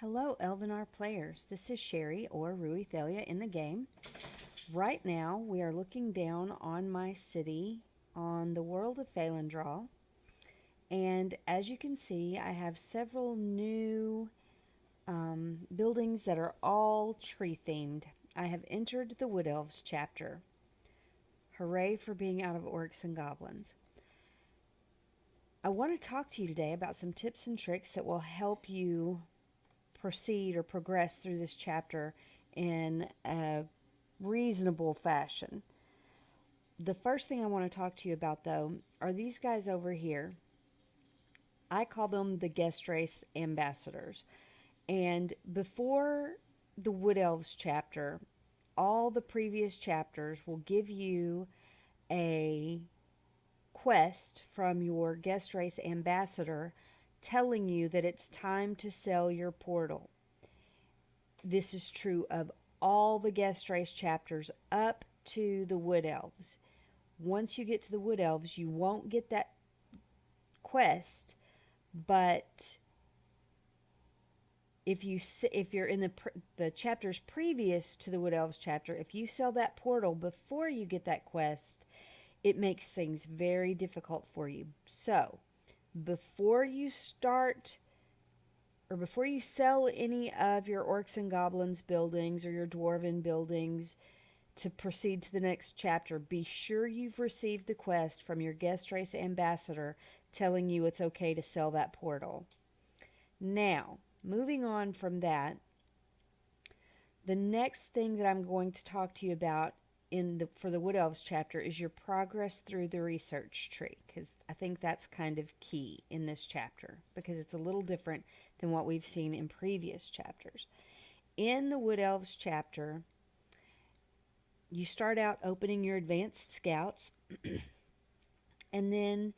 Hello, Elvenar players. This is Sherry or Rui Thalia in the game. Right now, we are looking down on my city on the world of Phalandraw. And as you can see, I have several new buildings that are all tree themed. I have entered the Woodelves chapter. Hooray for being out of orcs and goblins. I want to talk to you today about some tips and tricks that will help you proceed or progress through this chapter in a reasonable fashion. The first thing I want to talk to you about, though, are these guys over here. I call them the guest race ambassadors. And before the Wood Elves chapter, all the previous chapters will give you a quest from your guest race ambassador telling you that it's time to sell your portal. This is true of all the guest race chapters up to the Wood Elves. Once you get to the Wood Elves, you won't get that quest, but if you're in the chapters previous to the Wood Elves chapter, if you sell that portal before you get that quest, it makes things very difficult for you. So, before you start or before you sell any of your orcs and goblins buildings or your dwarven buildings to proceed to the next chapter, be sure you've received the quest from your guest race ambassador telling you it's okay to sell that portal. Now, moving on from that, the next thing that I'm going to talk to you about for the Wood Elves chapter is your progress through the research tree, because I think that's kind of key in this chapter because it's a little different than what we've seen in previous chapters. In the Wood Elves chapter, you start out opening your advanced scouts and then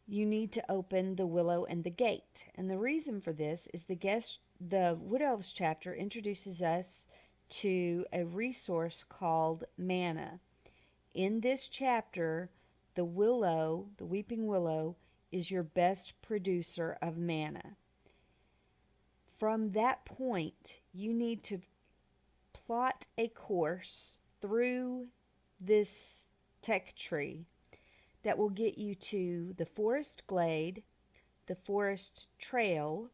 you need to open the willow and the gate. And the reason for this is the Wood Elves chapter introduces us to a resource called mana. In this chapter, the weeping willow, is your best producer of mana. From that point, you need to plot a course through this tech tree that will get you to the forest glade, the forest trail,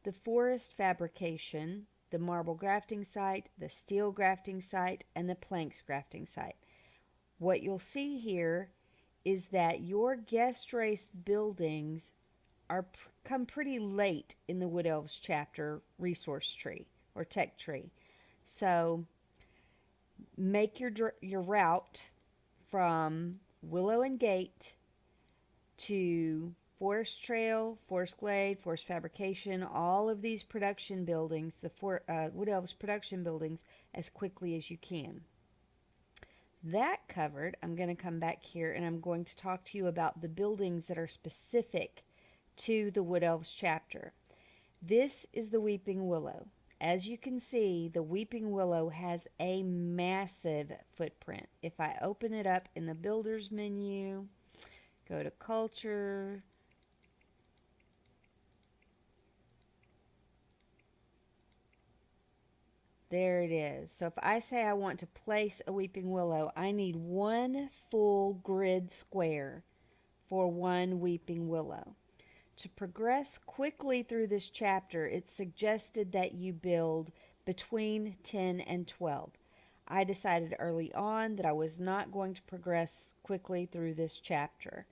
the forest fabrication, the marble grafting site, the steel grafting site, and the planks grafting site. What you'll see here is that your guest race buildings come pretty late in the Wood Elves chapter resource tree or tech tree. So make your route from Willow and Gate to Forest Trail, Forest Glade, Forest Fabrication, all of these production buildings, the Wood Elves production buildings, as quickly as you can. That covered, I'm going to come back here and I'm going to talk to you about the buildings that are specific to the Wood Elves chapter. This is the Weeping Willow. As you can see, the Weeping Willow has a massive footprint. If I open it up in the Builders menu, go to Culture, there it is. So if I say I want to place a Weeping Willow, I need one full grid square for one Weeping Willow. To progress quickly through this chapter, it's suggested that you build between 10 and 12. I decided early on that I was not going to progress quickly through this chapter.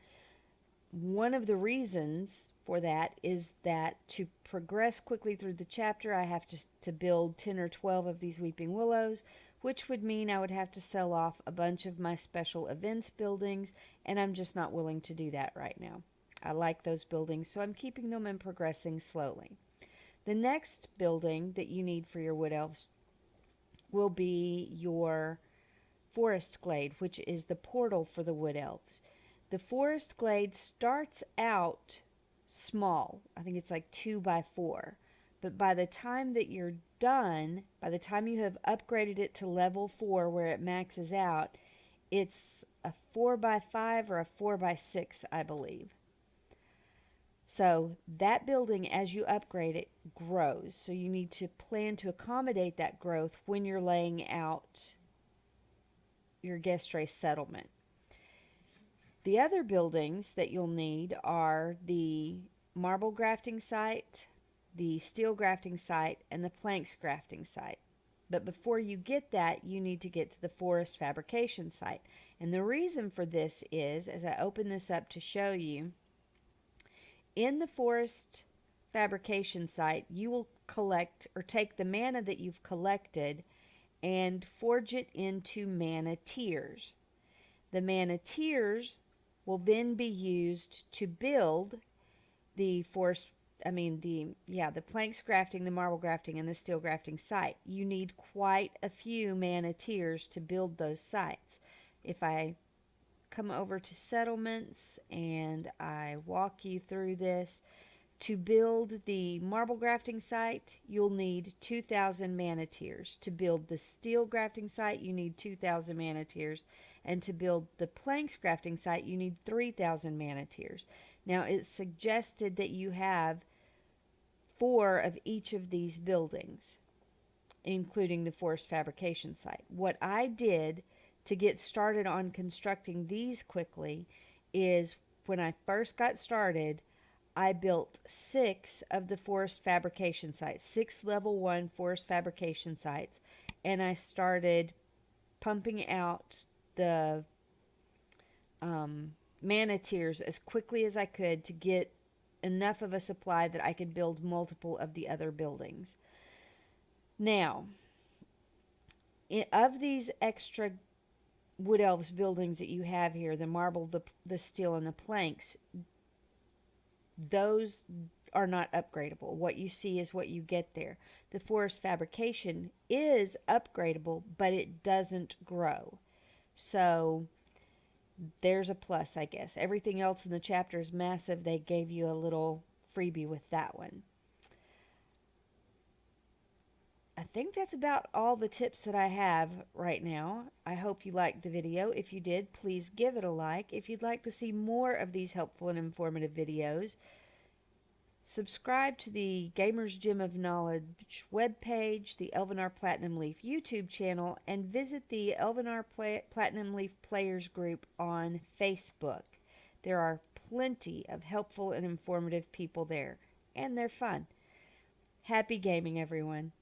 One of the reasons for that is that to progress quickly through the chapter, I have to build 10 or 12 of these Weeping Willows, which would mean I would have to sell off a bunch of my special events buildings, and I'm just not willing to do that right now. I like those buildings, so I'm keeping them and progressing slowly. The next building that you need for your Wood Elves will be your Forest Glade, which is the portal for the Wood Elves. The Forest Glade starts out small. I think it's like 2 by 4. But by the time that you're done, by the time you have upgraded it to level 4 where it maxes out, it's a 4 by 5 or a 4 by 6, I believe. So that building, as you upgrade it, grows. So you need to plan to accommodate that growth when you're laying out your guest race settlement. The other buildings that you'll need are the marble grafting site, the steel grafting site, and the planks grafting site. But before you get that, you need to get to the forest fabrication site. And the reason for this is, as I open this up to show you, in the forest fabrication site, you will collect or take the mana that you've collected and forge it into mana tiers. The mana tiers will then be used to build the forest the planks grafting, the marble grafting, and the steel grafting site. You need quite a few mana tiers to build those sites. If I come over to settlements and I walk you through this, to build the marble grafting site, you'll need 2,000 mana tiers. To build the steel grafting site, you need 2,000 mana tiers. And to build the planks grafting site, you need 3,000 mana tiers. Now, it's suggested that you have 4 of each of these buildings, including the forest fabrication site. What I did to get started on constructing these quickly is when I first got started, I built 6 of the forest fabrication sites, 6 level 1 forest fabrication sites, and I started pumping out the mana tiers as quickly as I could to get enough of a supply that I could build multiple of the other buildings. Now, of these extra Wood Elves buildings that you have here, the marble, the steel, and the planks, those are not upgradable. What you see is what you get there. The forest fabrication is upgradable, but it doesn't grow. So there's a plus, I guess. Everything else in the chapter is massive. They gave you a little freebie with that one. I think that's about all the tips that I have right now. I hope you liked the video. If you did, please give it a like. If you'd like to see more of these helpful and informative videos, subscribe to the Gamer's Gym of Knowledge webpage, the Elvenar Platinum Leaf YouTube channel, and visit the Elvenar Platinum Leaf Players group on Facebook. There are plenty of helpful and informative people there, and they're fun. Happy gaming, everyone.